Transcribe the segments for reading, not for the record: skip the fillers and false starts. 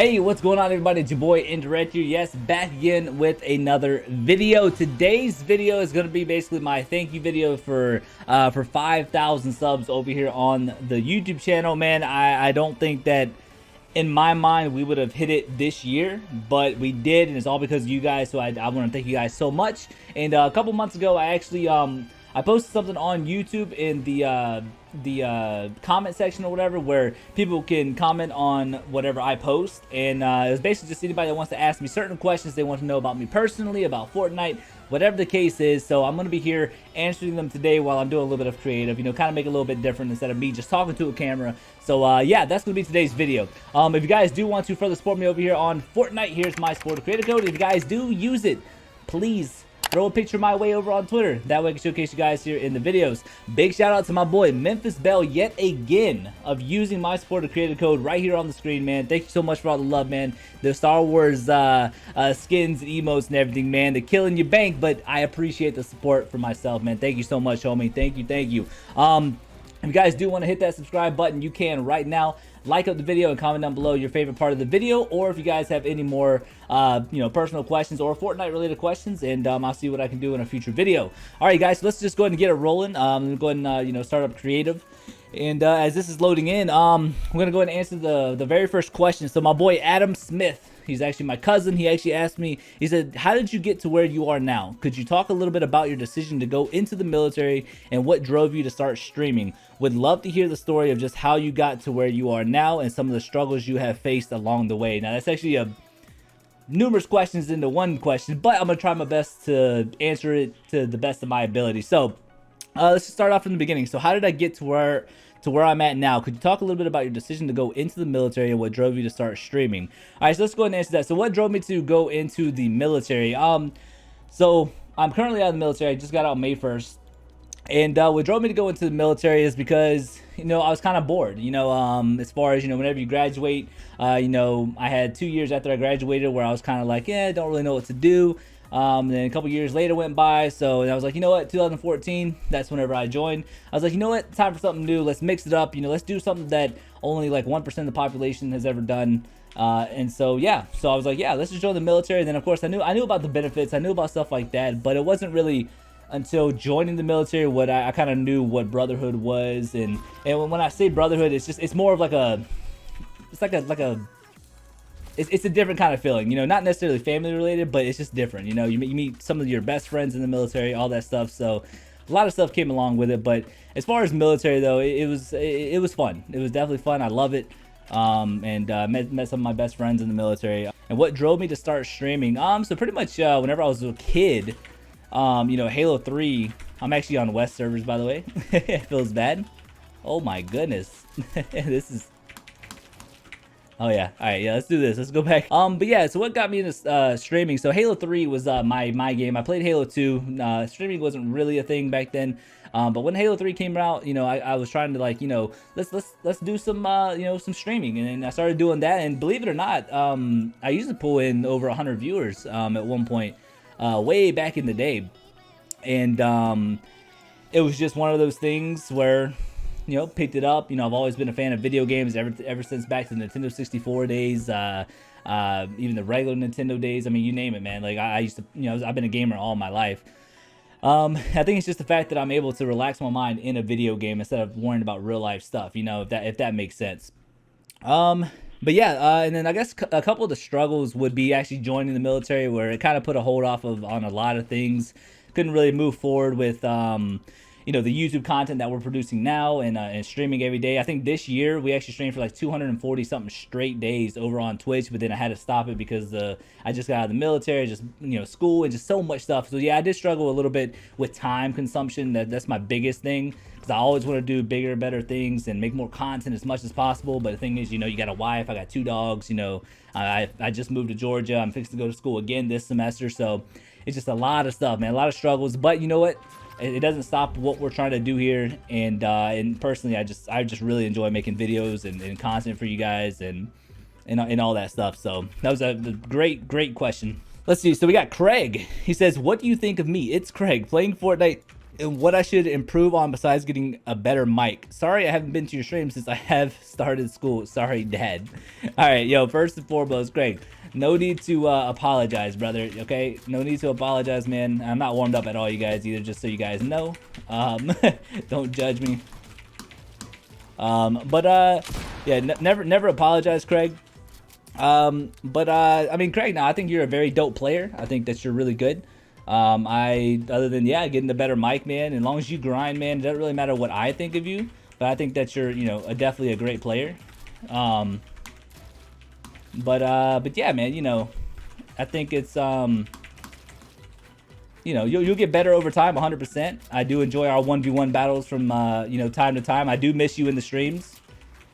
Hey, what's going on, everybody? It's your boy Indirect here. Yes, back again with another video. Today's video is going to be basically my thank you video for 5,000 subs over here on the YouTube channel. Man, I don't think that in my mind we would have hit it this year, but we did, and it's all because of you guys. So I want to thank you guys so much. And a couple months ago, I actually I posted something on YouTube in the comment section or whatever, where people can comment on whatever I post, and it was basically just anybody that wants to ask me certain questions they want to know about me personally, about Fortnite, whatever the case is. So I'm going to be here answering them today while I'm doing a little bit of creative, you know, kind of make it a little bit different instead of me just talking to a camera. So yeah, that's going to be today's video. If you guys do want to further support me over here on Fortnite, here's my supporter creator code. If you guys do use it, please throw a picture my way over on Twitter. That way I can showcase you guys here in the videos. Big shout out to my boy Memphis Bell yet again of using my supporter creator code right here on the screen, man. Thank you so much for all the love, man. The Star Wars skins and emotes and everything, man. They're killing your bank, but I appreciate the support for myself, man. Thank you so much, homie. Thank you, thank you. If you guys do want to hit that subscribe button, you can right now. Like up the video and comment down below your favorite part of the video, or if you guys have any more you know, personal questions or Fortnite related questions, and I'll see what I can do in a future video. All right, guys, so let's just go ahead and get it rolling. Go ahead and you know, start up creative. And as this is loading in, I'm gonna go ahead and answer the very first question. So my boy Adam Smith, he's actually my cousin. He actually asked me, he said, how did you get to where you are now? Could you talk a little bit about your decision to go into the military and what drove you to start streaming? Would love to hear the story of just how you got to where you are now and some of the struggles you have faced along the way. Now, that's actually numerous questions into one question, but I'm gonna try my best to answer it to the best of my ability. So let's just start off from the beginning. So how did I get to where I'm at now? Could you talk a little bit about your decision to go into the military and what drove you to start streaming? All right, so let's go ahead and answer that. So what drove me to go into the military? So I'm currently out of the military. I just got out May 1st. And what drove me to go into the military is because, you know, I was kind of bored, you know, as far as, you know, whenever you graduate, you know, I had 2 years after I graduated where I was kind of like, yeah, I don't really know what to do. Then a couple years later went by, so I was like, you know what, 2014, that's whenever I joined. I was like, you know what, time for something new. Let's mix it up. You know, let's do something that only like 1% of the population has ever done. And so yeah, so I was like, yeah, let's just join the military. And then of course I knew about the benefits, I knew about stuff like that, but it wasn't really until joining the military what I kind of knew what brotherhood was. And when I say brotherhood, it's more of like it's a different kind of feeling, you know, not necessarily family related, but it's just different. You know, you meet some of your best friends in the military, all that stuff. So a lot of stuff came along with it. But as far as military though, it was fun. It was definitely fun. I love it. And met some of my best friends in the military. And what drove me to start streaming? So pretty much whenever I was a kid, you know, Halo 3. I'm actually on West servers, by the way. It feels bad. Oh my goodness. This is. Oh yeah, all right, yeah, let's do this. Let's go back. But yeah, so what got me into streaming? So Halo 3 was my game. I played Halo 2. Streaming wasn't really a thing back then. But when Halo 3 came out, you know, I was trying to, like, you know, let's do some you know, some streaming, and I started doing that. And believe it or not, I used to pull in over 100 viewers at one point, way back in the day. And it was just one of those things where, you know, picked it up. You know, I've always been a fan of video games ever since back to the Nintendo 64 days, even the regular Nintendo days. I mean, you name it, man. Like I used to, you know, I've been a gamer all my life. I think it's just the fact that I'm able to relax my mind in a video game instead of worrying about real life stuff, you know, if that makes sense. But yeah, and then I guess a couple of the struggles would be actually joining the military, where it kind of put a hold off on a lot of things. Couldn't really move forward with you know, the YouTube content that we're producing now, and streaming every day. I think this year we actually streamed for like 240 something straight days over on Twitch, but then I had to stop it because I just got out of the military, just, you know, school and just so much stuff. So yeah, I did struggle a little bit with time consumption. That's my biggest thing, because I always want to do bigger, better things and make more content as much as possible. But the thing is, you know, you got a wife, I got 2 dogs, you know, I just moved to Georgia. I'm fixing to go to school again this semester, so it's just a lot of stuff, man, a lot of struggles. But you know what? It doesn't stop what we're trying to do here. And personally, I just really enjoy making videos and content for you guys and all that stuff. So that was a great question. Let's see. So we got Craig. He says, what do you think of me? It's Craig playing Fortnite And what I should improve on besides getting a better mic. Sorry, I haven't been to your stream since I have started school. Sorry, Dad. All right, yo, first and foremost, Greg, no need to apologize, brother, okay? No need to apologize, man. I'm not warmed up at all, you guys, either, just so you guys know. Don't judge me. Yeah, never apologize, Craig. I mean, Craig, now I think you're a very dope player. I think that you're really good. Other than, yeah, getting the better mic, man, as long as you grind, man, it doesn't really matter what I think of you, but I think that you're, you know, definitely a great player. But yeah, man, you know, I think it's, you know, you'll get better over time, 100%. I do enjoy our 1v1 battles from, you know, time to time. I do miss you in the streams.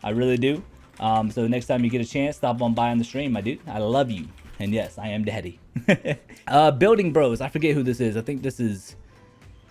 I really do. So next time you get a chance, stop on by on the stream, my dude. I love you. And yes, I am daddy. Building Bros. I forget who this is. I think this is...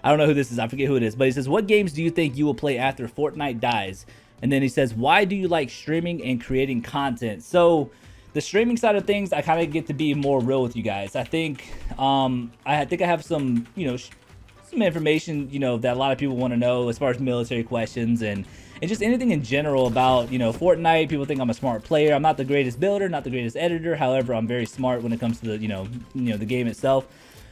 I don't know who this is. I forget who it is. But he says, what games do you think you will play after Fortnite dies? And then he says, why do you like streaming and creating content? So the streaming side of things, I kind of get to be more real with you guys. I think I have some, you know, some information, you know, that a lot of people want to know as far as military questions and just anything in general about, you know, Fortnite. People think I'm a smart player. I'm not the greatest builder, not the greatest editor. However, I'm very smart when it comes to the, you know, the game itself.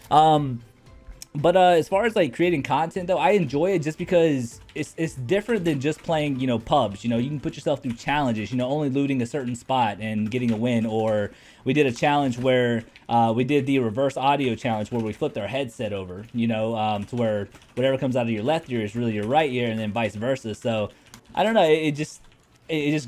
But as far as like creating content though, I enjoy it just because it's different than just playing, you know, pubs. You know, you can put yourself through challenges, you know, only looting a certain spot and getting a win. Or we did a challenge where we did the reverse audio challenge where we flipped our headset over, you know, to where whatever comes out of your left ear is really your right ear, and then vice versa. So I don't know, it just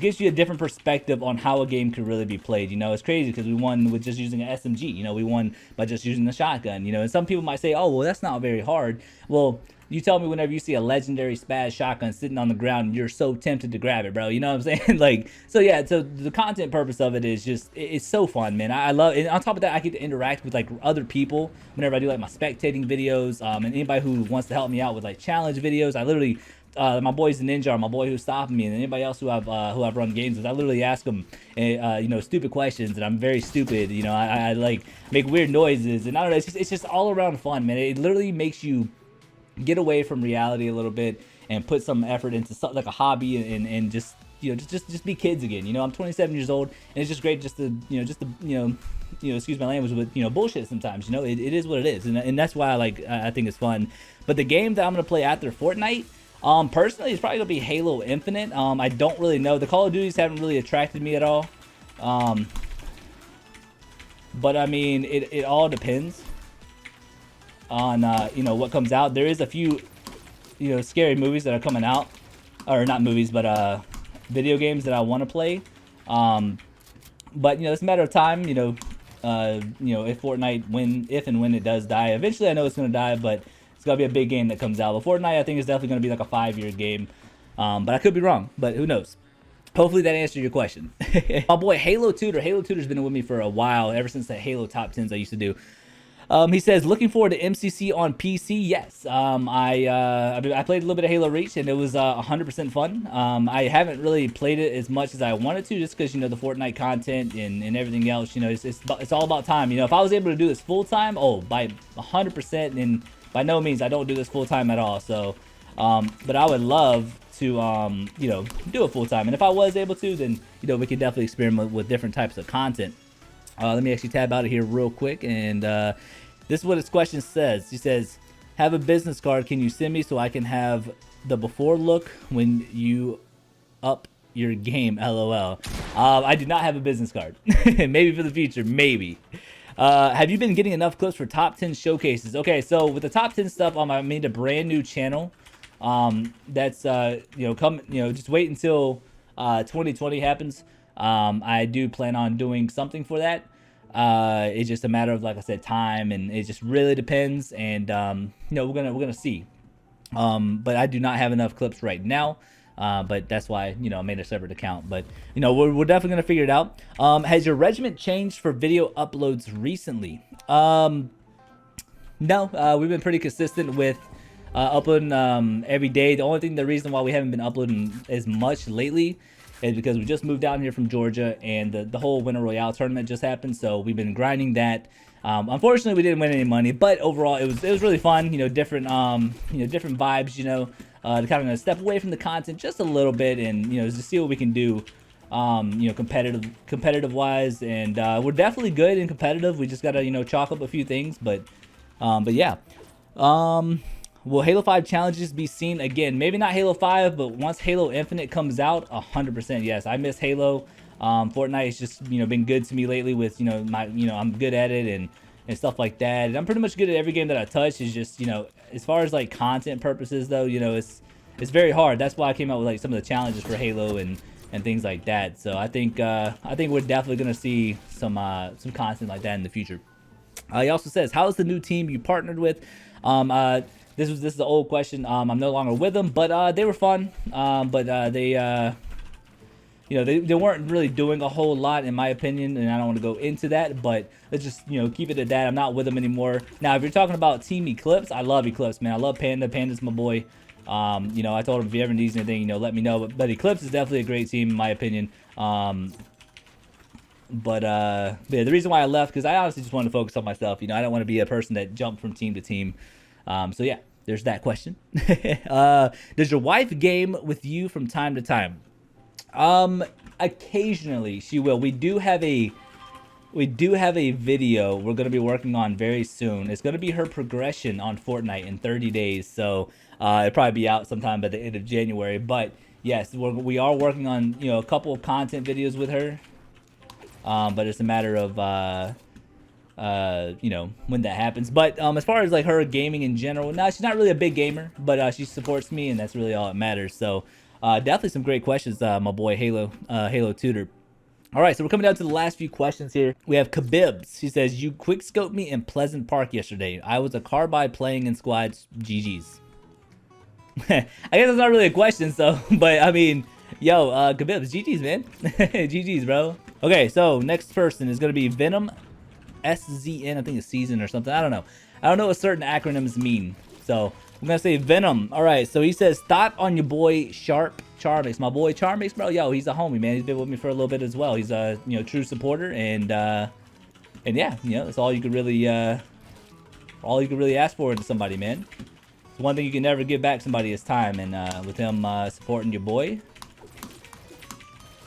gives you a different perspective on how a game could really be played. You know, it's crazy because we won with just using an SMG. You know, we won by just using the shotgun. You know, and some people might say, oh, well, that's not very hard. Well, you tell me whenever you see a legendary spaz shotgun sitting on the ground, you're so tempted to grab it, bro. You know what I'm saying? Like, so yeah, so the content purpose of it is just, it's so fun, man. I love it. And on top of that, I get to interact with like other people whenever I do like my spectating videos, and anybody who wants to help me out with like challenge videos. I literally, my boy's a ninja, my boy who's stopping me, and anybody else who I've run games with, I literally ask them, you know, stupid questions, and I'm very stupid. You know, I like make weird noises, and I don't know, it's just all around fun, man. It literally makes you get away from reality a little bit and put some effort into something like a hobby, and just, you know, just be kids again. You know, I'm 27 years old, and it's just great just to, you know, excuse my language, but, you know, bullshit sometimes. You know, it is what it is, and that's why I think it's fun. But the game that I'm gonna play after Fortnite, personally, it's probably gonna be Halo Infinite. I don't really know. The Call of Duties haven't really attracted me at all. But I mean, it all depends on, you know, what comes out. There is a few, you know, scary movies that are coming out, or not movies, but video games that I want to play. But you know, it's a matter of time. You know, if Fortnite, if and when it does die, eventually I know it's gonna die, but it's gonna be a big game that comes out. But Fortnite, I think, is definitely gonna be like a 5-year game. But I could be wrong, but who knows? Hopefully that answered your question. My boy Halo Tutor's been with me for a while, ever since the Halo top 10s I used to do. He says, looking forward to MCC on PC. Yes, I played a little bit of Halo Reach, and it was 100% fun. I haven't really played it as much as I wanted to, just because, you know, the Fortnite content and everything else. You know, it's all about time. You know, if I was able to do this full time, oh, by 100%, and by no means I don't do this full time at all. So, but I would love to, you know, do it full time. And if I was able to, then, you know, we could definitely experiment with different types of content. Let me actually tab out of here real quick, and this is what his question says. He says, have a business card, can you send me so I can have the before look when you up your game, LOL. I do not have a business card. Maybe for the future, maybe. Have you been getting enough clips for top 10 showcases? Okay, so with the top 10 stuff, I made a brand new channel. That's you know, just wait until 2020 happens. I do plan on doing something for that. It's just a matter of, like I said, time, and it just really depends. And you know, we're gonna see. But I do not have enough clips right now. But that's why, you know, I made a separate account. But, you know, we're definitely gonna figure it out. Has your regiment changed for video uploads recently? No, we've been pretty consistent with uploading every day. The reason why we haven't been uploading as much lately is because we just moved down here from Georgia, and the whole Winter Royale tournament just happened. So we've been grinding that. Unfortunately, we didn't win any money, but overall, it was really fun. You know, different different vibes. You know, to kind of step away from the content just a little bit, and you know, to see what we can do. You know, competitive wise, and we're definitely good in competitive. We just gotta, you know, chalk up a few things, but yeah. Will Halo 5 challenges be seen again? Maybe not Halo 5, but once Halo Infinite comes out, 100% yes. I miss Halo. Fortnite has just, you know, been good to me lately with, you know, I'm good at it and stuff like that. And I'm pretty much good at every game that I touch. Is just, you know, as far as like content purposes though, you know, it's very hard. That's why I came out with like some of the challenges for Halo and things like that. So I think we're definitely gonna see some content like that in the future. He also says, how is the new team you partnered with? This is an old question. I'm no longer with them, but they were fun. They you know, they weren't really doing a whole lot in my opinion, and I don't want to go into that, but let's just, you know, keep it at that. I'm not with them anymore. Now, if you're talking about Team Eclipse, I love Eclipse, man. I love Panda. Panda's my boy. You know, I told him if he ever needs anything, you know, let me know. But Eclipse is definitely a great team in my opinion. Yeah, the reason why I left, because I honestly just wanted to focus on myself. You know, I don't want to be a person that jumped from team to team. So yeah, there's that question. Does your wife game with you from time to time? Occasionally she will. We do have a video we're going to be working on very soon. It's going to be her progression on Fortnite in 30 days. So it'll probably be out sometime by the end of January. But yes, we are working on, you know, a couple of content videos with her. But it's a matter of you know, when that happens. But as far as like her gaming in general, no, she's not really a big gamer, but she supports me, and that's really all that matters. So definitely some great questions, my boy Halo Tutor. All right, so we're coming down to the last few questions here. We have Khabibs. She says, you quick scoped me in Pleasant Park yesterday. I was a carbide playing in squads. GG's. I guess that's not really a question, so, but I mean, yo, Khabibs, GG's, man. GG's, bro. Okay, so next person is going to be Venom SZN. I think it's season or something. I don't know. I don't know what certain acronyms mean. So I'm going to say Venom. All right, so he says, thought on your boy Sharp Charmix. My boy Charmix, bro. Yo, he's a homie, man. He's been with me for a little bit as well. He's a, you know, true supporter, and yeah, you know, that's all you could really ask for to somebody, man. So one thing you can never give back somebody is time, and with him supporting your boy,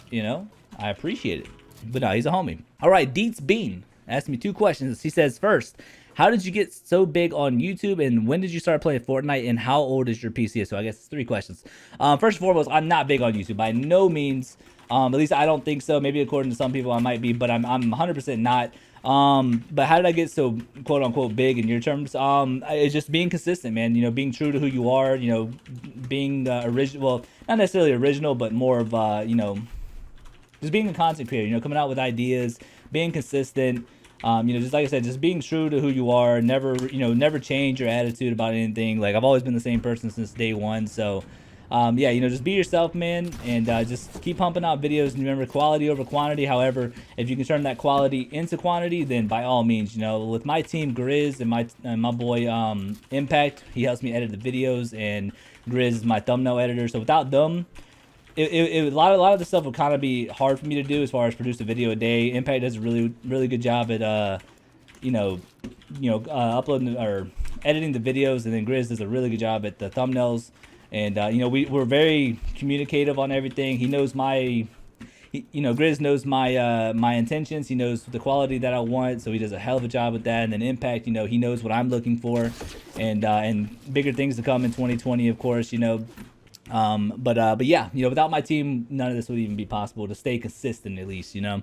you know, I appreciate it. But no, he's a homie. All right, Dex Bean asked me 2 questions. He says, first, how did you get so big on YouTube, and when did you start playing Fortnite, and how old is your PC? So I guess it's 3 questions. First and foremost, I'm not big on YouTube by no means. At least I don't think so. Maybe according to some people I might be, but I'm 100% not. But how did I get so quote unquote big in your terms? It's just being consistent, man. You know, being true to who you are. You know, being original. Well, not necessarily original, but more of you know, just being a content creator. You know, coming out with ideas, being consistent. You know, just like I said, just being true to who you are. Never, you know, never change your attitude about anything. Like, I've always been the same person since day one. So, yeah, you know, just be yourself, man, and just keep pumping out videos. And remember, quality over quantity. However, if you can turn that quality into quantity, then by all means, you know, with my team, Grizz and my boy Impact, he helps me edit the videos, and Grizz is my thumbnail editor. So without them, a lot of the stuff would kind of be hard for me to do as far as produce a video a day. Impact does a really good job at you know, uploading or editing the videos, and then Grizz does a really good job at the thumbnails. And you know, we're very communicative on everything. He knows you know, Grizz knows my intentions. He knows the quality that I want, so he does a hell of a job with that. And then Impact, you know, he knows what I'm looking for, and bigger things to come in 2020, of course, you know. But yeah, you know, without my team, none of this would even be possible, to stay consistent at least, you know.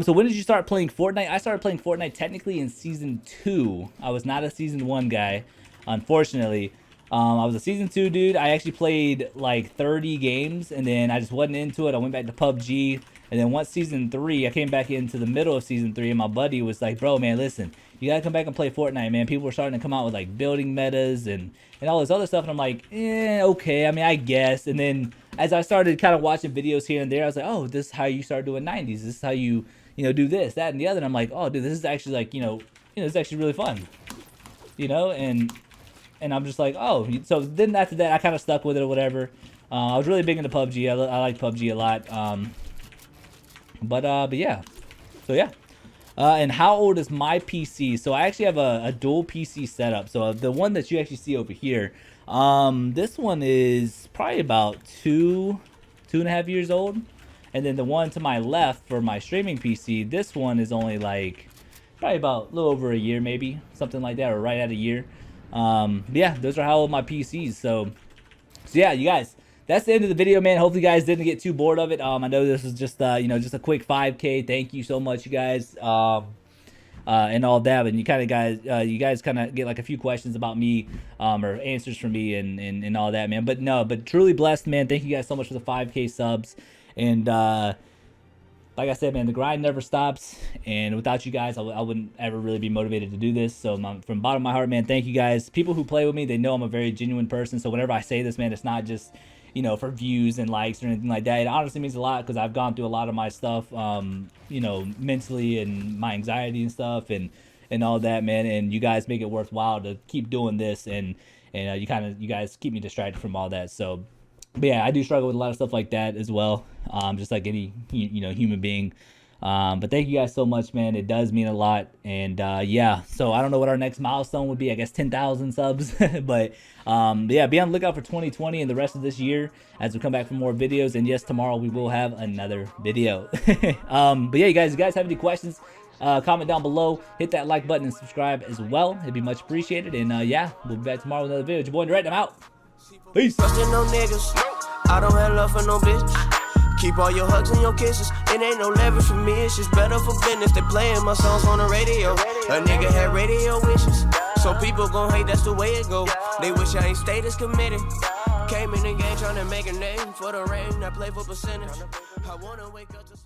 So when did you start playing Fortnite? I started playing Fortnite technically in season 2. I was not a season 1 guy, unfortunately. I was a season 2 dude. I actually played like 30 games, and then I just wasn't into it. I went back to PUBG, and then once season 3, I came back into the middle of season 3, and my buddy was like, bro, man, listen, you gotta come back and play Fortnite, man. People were starting to come out with like building metas and all this other stuff, and I'm like, okay, I mean, I guess. And then as I started kind of watching videos here and there, I was like, oh, this is how you start doing 90s. This is how you know, do this, that, and the other. And I'm like, oh, dude, this is actually like, you know, it's actually really fun, you know. And I'm just like, oh. So then after that, I kind of stuck with it or whatever. I was really big into PUBG. I like PUBG a lot. But yeah. So yeah. And how old is my PC? So I actually have a dual PC setup. So the one that you actually see over here, this one is probably about two and a half years old. And then the one to my left for my streaming PC, this one is only like probably about a little over a year, maybe something like that, or right at a year. But yeah, those are how old my PCs. So yeah, you guys, that's the end of the video, man. Hopefully you guys didn't get too bored of it. I know this is just you know, just a quick 5K. Thank you so much, you guys. And all that, and you guys kind of get like a few questions about me, or answers from me, and all that, man. But truly blessed, man. Thank you guys so much for the 5K subs, and like I said, man, the grind never stops, and without you guys, I wouldn't ever really be motivated to do this. So from the bottom of my heart, man, thank you guys. People who play with me, they know I'm a very genuine person. So whenever I say this, man, it's not just, you know, for views and likes or anything like that. It honestly means a lot because I've gone through a lot of my stuff, you know, mentally, and my anxiety and stuff, and all that, man. And you guys make it worthwhile to keep doing this, and you guys keep me distracted from all that. So, but yeah, I do struggle with a lot of stuff like that as well, just like any, you know, human being. But thank you guys so much, man. It does mean a lot. And yeah, so I don't know what our next milestone would be. I guess 10,000 subs. But yeah, be on the lookout for 2020 and the rest of this year as we come back for more videos. And yes, tomorrow we will have another video. But yeah, you guys have any questions, comment down below. Hit that like button and subscribe as well. It'd be much appreciated. And yeah, we'll be back tomorrow with another video. It's your boy Indirect. I'm out. Peace. I don't have love for no bitch. Keep all your hugs and your kisses. It ain't no leverage for me, it's just better for business. They playing my songs on the radio. A nigga had radio wishes, so people gon' hate, that's the way it go. They wish I ain't stayed as committed. Came in the game trying to make a name for the rain. I play for percentage. I wanna wake up to some